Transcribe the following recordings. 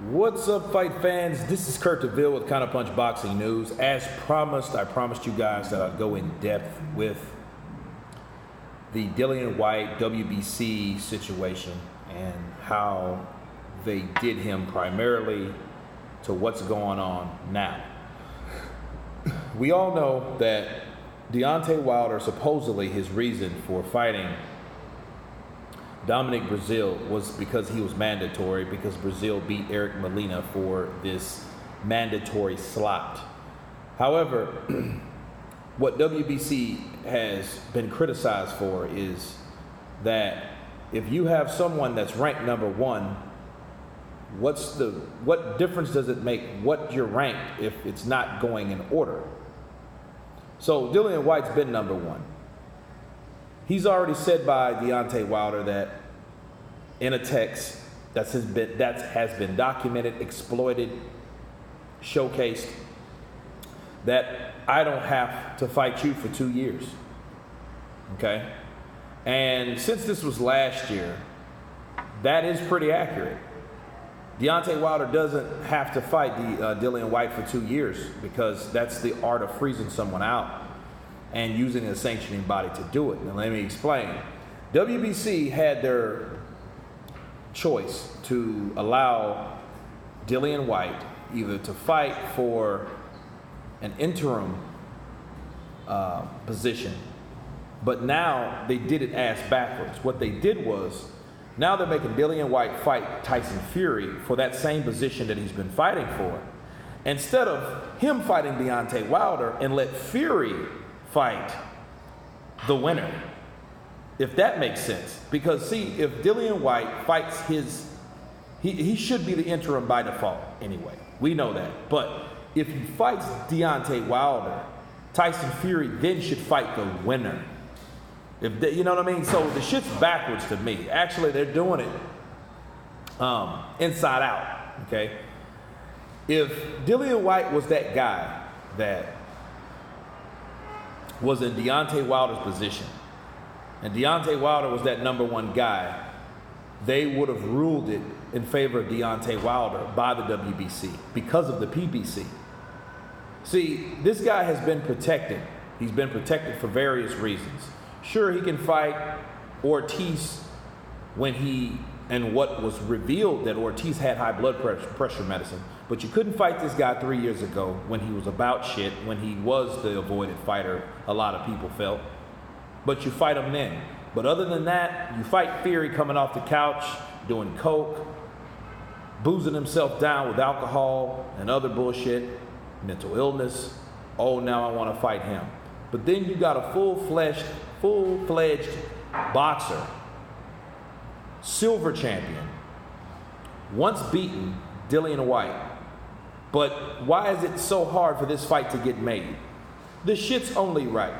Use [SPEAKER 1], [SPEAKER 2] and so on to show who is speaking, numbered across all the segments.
[SPEAKER 1] What's up, fight fans? This is Kurt DeVille with Counterpunch Boxing News. As promised, I promised you guys that I'd go in depth with the Dillian Whyte WBC situation and how they did him primarily to what's going on now. We all know that Deontay Wilder, supposedly his reason for fighting Dominic Brazil was because he was mandatory, because Brazil beat Eric Molina for this mandatory slot. However, what WBC has been criticized for is that if you have someone that's ranked number one, what difference does it make what you're ranked if it's not going in order? So Dillian Whyte's been number one. He's already said by Deontay Wilder that in a text that has been documented, exploited, showcased, that I don't have to fight you for 2 years. Okay? And since this was last year, that is pretty accurate. Deontay Wilder doesn't have to fight Dillian Whyte for 2 years because that's the art of freezing someone out and using a sanctioning body to do it. Now let me explain. WBC had their choice to allow Dillian Whyte either to fight for an interim position, but now they did it ass backwards. What they did was, now they're making Dillian Whyte fight Tyson Fury for that same position that he's been fighting for, instead of him fighting Deontay Wilder and let Fury fight the winner, if that makes sense. Because see, if Dillian Whyte fights he should be the interim by default anyway. We know that. But if he fights Deontay Wilder, Tyson Fury then should fight the winner. You know what I mean? So the shit's backwards to me. Actually, they're doing it inside out, okay? If Dillian Whyte was that guy that was in Deontay Wilder's position, and Deontay Wilder was that number one guy, they would have ruled it in favor of Deontay Wilder by the WBC because of the PBC. See, this guy has been protected. He's been protected for various reasons. Sure, he can fight Ortiz and what was revealed that Ortiz had high blood pressure medicine, but you couldn't fight this guy 3 years ago when he was about shit, when he was the avoided fighter, a lot of people felt. But you fight him then. But other than that, you fight Fury coming off the couch, doing coke, boozing himself down with alcohol and other bullshit, mental illness. Oh, now I want to fight him. But then you got a full-fledged boxer, silver champion, once beaten Dillian Whyte. But why is it so hard for this fight to get made? The shit's only right.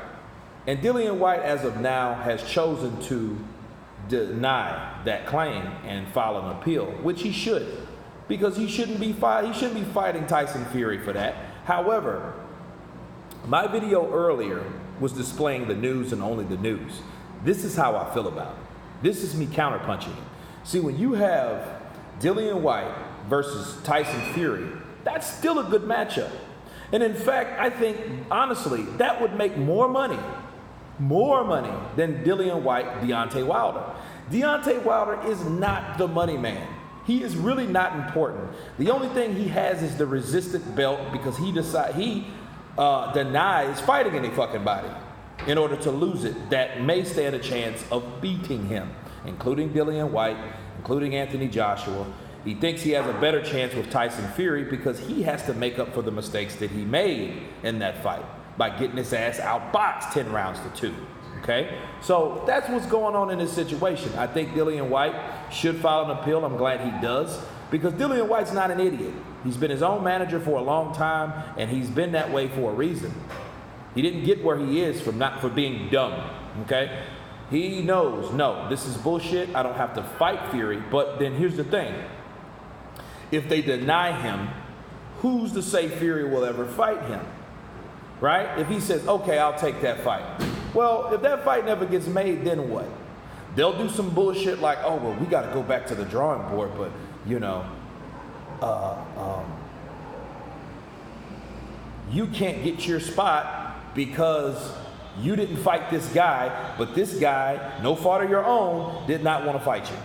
[SPEAKER 1] And Dillian Whyte, as of now, has chosen to deny that claim and file an appeal, which he should, because he shouldn't be fighting Tyson Fury for that. However, my video earlier was displaying the news and only the news. This is how I feel about it. This is me counterpunching it. See, when you have Dillian Whyte versus Tyson Fury, that's still a good matchup. And in fact, I think, honestly, that would make more money than Dillian Whyte, Deontay Wilder. Deontay Wilder is not the money man. He is really not important. The only thing he has is the resistant belt because he denies fighting any fucking body in order to lose it that may stand a chance of beating him, including Dillian Whyte, including Anthony Joshua. He thinks he has a better chance with Tyson Fury because he has to make up for the mistakes that he made in that fight by getting his ass outboxed 10 rounds to 2. Okay? So that's what's going on in this situation. I think Dillian Whyte should file an appeal. I'm glad he does, because Dillian Whyte's not an idiot. He's been his own manager for a long time, and he's been that way for a reason. He didn't get where he is for being dumb. Okay? He knows, no, this is bullshit. I don't have to fight Fury. But then here's the thing. If they deny him, who's to say Fury will ever fight him? Right? If he says, okay, I'll take that fight. Well, if that fight never gets made, then what? They'll do some bullshit like, oh, well, we got to go back to the drawing board, but, you know, you can't get your spot because you didn't fight this guy, but this guy, no fault of your own, did not want to fight you.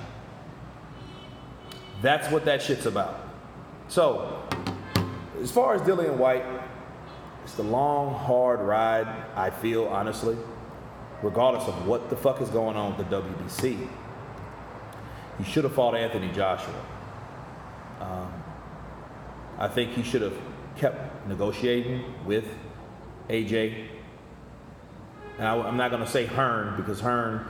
[SPEAKER 1] That's what that shit's about. So, as far as Dillian Whyte, it's the long, hard ride, I feel, honestly, regardless of what the fuck is going on with the WBC. He should have fought Anthony Joshua. I think he should have kept negotiating with AJ. And I'm not going to say Hearn, because Hearn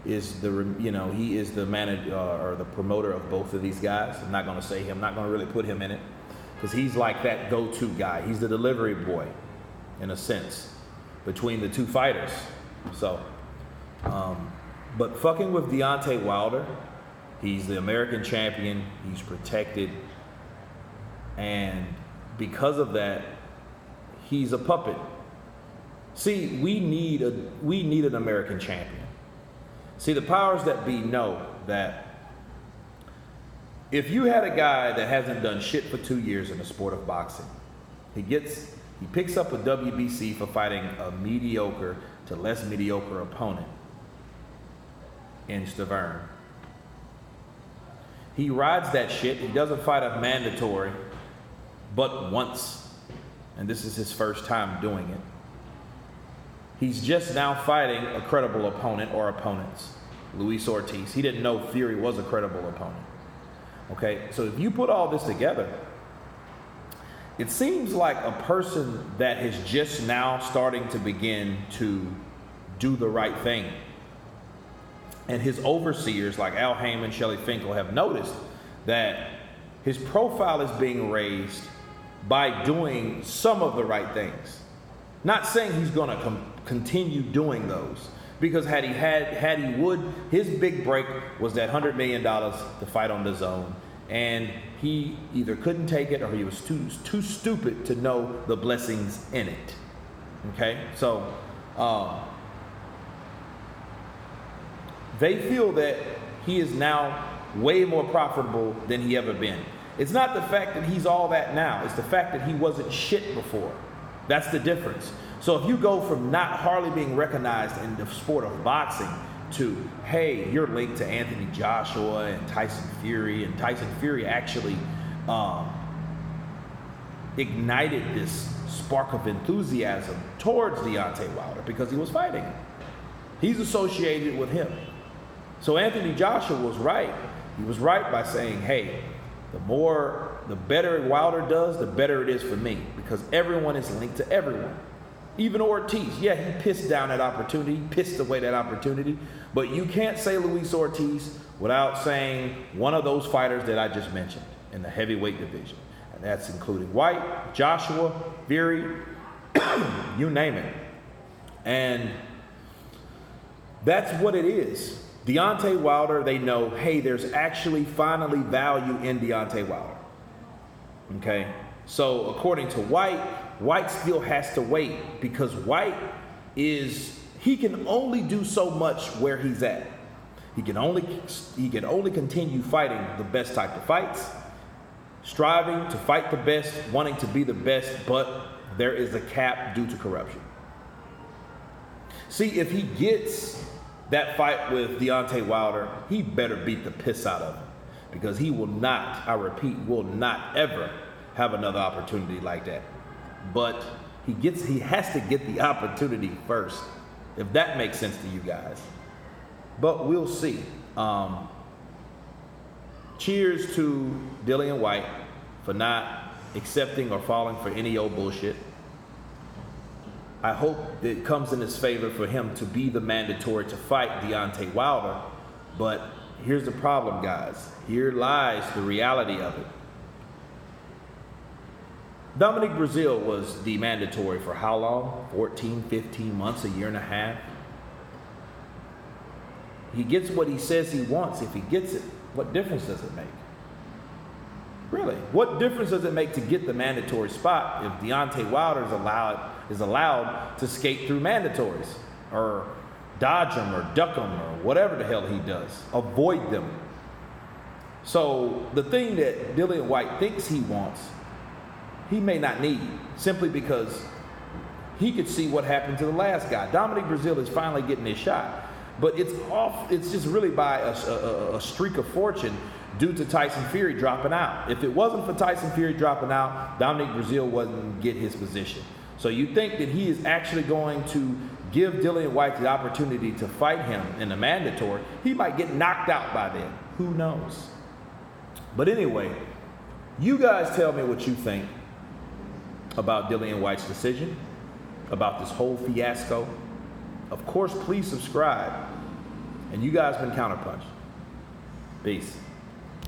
[SPEAKER 1] is he is the manager or the promoter of both of these guys. I'm not going to say him. I'm not going to really put him in it, because he's like that go-to guy. He's the delivery boy, in a sense, between the two fighters. So, but fucking with Deontay Wilder, he's the American champion. He's protected. And because of that, he's a puppet. See, we need an American champion. See, the powers that be know that if you had a guy that hasn't done shit for 2 years in the sport of boxing, he picks up a WBC for fighting a mediocre to less mediocre opponent in Stavern. He rides that shit. He doesn't fight a mandatory but once, and this is his first time doing it. He's just now fighting a credible opponent or opponents, Luis Ortiz. He didn't know Fury was a credible opponent. Okay, so if you put all this together, it seems like a person that is just now starting to begin to do the right thing. And his overseers like Al Heyman, Shelley Finkel have noticed that his profile is being raised by doing some of the right things. Not saying he's going to continue doing those, because his big break was that $100 million to fight on the zone, and he either couldn't take it or he was too stupid to know the blessings in it. Okay, so they feel that he is now way more profitable than he ever been. It's not the fact that he's all that now. It's the fact that he wasn't shit before. That's the difference. So if you go from not hardly being recognized in the sport of boxing to, hey, you're linked to Anthony Joshua and Tyson Fury, and Tyson Fury actually ignited this spark of enthusiasm towards Deontay Wilder because he was fighting him. He's associated with him. So Anthony Joshua was right. He was right by saying, hey, the better Wilder does, the better it is for me, because everyone is linked to everyone. Even Ortiz, yeah, he pissed down that opportunity, pissed away that opportunity, but you can't say Luis Ortiz without saying one of those fighters that I just mentioned in the heavyweight division. And that's including White, Joshua, Fury, you name it. And that's what it is. Deontay Wilder, they know, hey, there's actually finally value in Deontay Wilder. Okay? So according to White still has to wait, because White he can only do so much where he's at. He can only continue fighting the best type of fights, striving to fight the best, wanting to be the best, but there is a cap due to corruption. See, if he gets that fight with Deontay Wilder, he better beat the piss out of him, because he will not, I repeat, will not ever have another opportunity like that. But he has to get the opportunity first, if that makes sense to you guys. But we'll see. Cheers to Dillian Whyte for not accepting or falling for any old bullshit. I hope that it comes in his favor for him to be the mandatory to fight Deontay Wilder. But here's the problem, guys. Here lies the reality of it. Dominic Brazil was the mandatory for how long? 14, 15 months, a year and a half. He gets what he says he wants. If he gets it, what difference does it make? Really, what difference does it make to get the mandatory spot if Deontay Wilder is allowed to skate through mandatories, or dodge them, or duck them, or whatever the hell he does, avoid them? So the thing that Dillian Whyte thinks he wants, he may not need, simply because he could see what happened to the last guy. Dominic Breazeale is finally getting his shot, but it's off. It's just really by a streak of fortune due to Tyson Fury dropping out. If it wasn't for Tyson Fury dropping out, Dominic Breazeale wouldn't get his position. So you think that he is actually going to give Dillian Whyte the opportunity to fight him in the mandatory? He might get knocked out by then. Who knows? But anyway, you guys tell me what you think about Dillian Whyte's decision, about this whole fiasco. Of course, please subscribe. And you guys been Counterpunch. Peace.